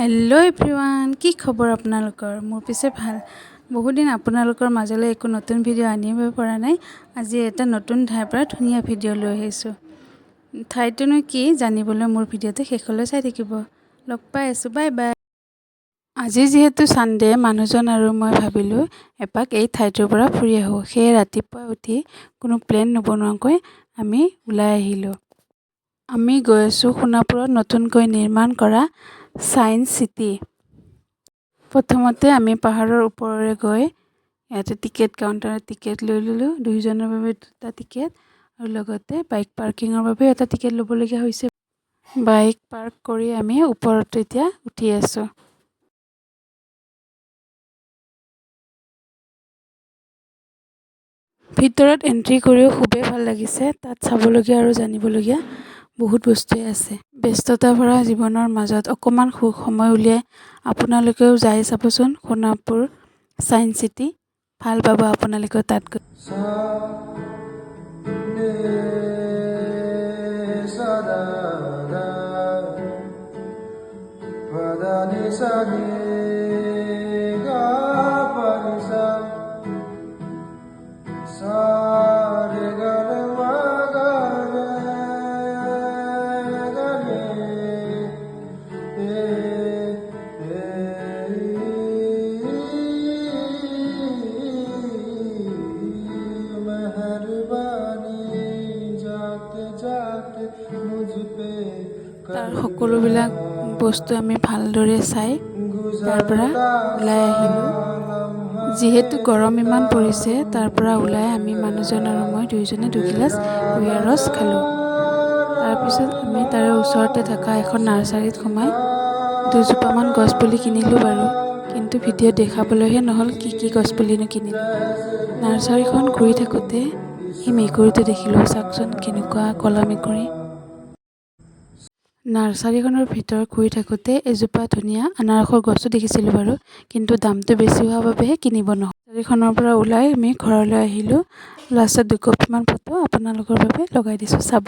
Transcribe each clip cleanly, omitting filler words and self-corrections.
hello everyone की खबर आपनालोकर मोर पिसे ভাল बहुत दिन आपनालोकर মাজলে एक नतुन भिडिओ आनिब পৰা নাই আজি এটা नतुन ঠাইৰ পৰা ধুনিয়া भिडिओ লৈ আহিছো ঠাইটোনো কি জানিবলৈ मोर भिडिओটো শেষলৈ চাই থাকিব লগ পাই আছো বাই বাই আজি যেহেতু সানডে মানুহজন আৰু মই ভাবিলো এপাক এই ঠাইটোৰ পৰা ফুৰি আহো সেই ৰাতিপুৱা উঠি কোনো প্লেন নবনোৱাকৈ আমি উলাই আহিলো আমি গৈ আছো সোণাপুৰত নতুনকৈ নিৰ্মাণ কৰা সায়েন্স সিটি প্ৰথমতে আমি পাহাৰৰ ওপৰৰে গৈ ইয়াতে টিকেট কাউন্টাৰত টিকেট লৈ ললো দুইজনৰ বাবে দুটা টিকেট আৰু লগতে বাইক পাৰ্কিংৰ বাবে এটা টিকেট লবলগীয়া হৈছে বাইক পাৰ্ক কৰি আমি ওপৰত এতিয়া উঠি আছো ভিতৰত এন্ট্ৰি কৰিও খুবেই ভাল লাগিছে তাত চাবলগীয়া আৰু জানিবলগীয়া বহুত বস্তুই আছে ব্যস্ততা ভৰা জীৱনৰ মাজত অকমান সময় উলিয়াই আপোনালোকেও যাই চাবচোন সোণাপুৰ সায়েন্স সিটি ভাল পাব আপোনালোকে তাত গৈ তাৰ সকলোবিলাক বস্তু আমি ভালদৰে চাই তাৰ পৰা ওলাই আহিলো যেহেতু গৰম ইমান পৰিছে তাৰ পৰা ওলাই আমি মানুহজন আৰু মই দুইজনে দুগিলাস কুঁহিয়াৰ ৰস খালো তাৰ পিছত আমি তাৰ ওচৰতে থকা এখন নাৰ্সাৰীত সোমাই দুজোপামান গছপুলি কিনিলো বাৰু কিন্তু ভিডিঅ দেখাবলৈহে নহল কি গছপুলিনো কিনিলো নাৰ্সাৰীখন ঘূৰি থাকোতে ই মেকুৰীটো দেখিলো চাকচোন কেনেকুৱা কলা মেকুৰী নাৰ্সাৰীখনৰ ভিতৰ ঘূৰি থাকোতে এজোপা ধুনিয়া আনাৰসৰ গছও দেখিছিলো বাৰু কিন্তু দামটো বেছি হোৱা বাবেহে কিনিব নহল নাৰ্সাৰীখনৰ পৰা ওলাই আমি ঘৰলৈ আহিলো লাষ্টত দুকপিমান ফটো আপোনালোকৰ বাবে লগাই দিছো চাব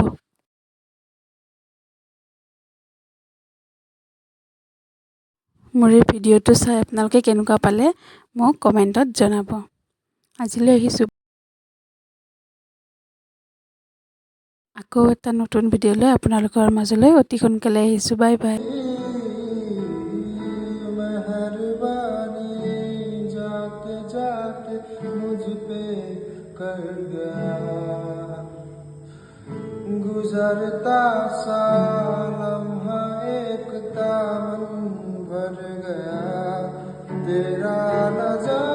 মোৰ এই ভিডিঅটো চাই আপোনালোকে কেনেকুৱা পালে মোক কমেন্টত জনাব আজিলৈ আহিছো আকৌ এটা নতুন ভিডিঅ লৈ আপোনালোকৰ মাজলৈ অতি সোনকালে আহিছো বাই বাই गुजरता सा लम्हा एक दामन भर गया तेरा नज़र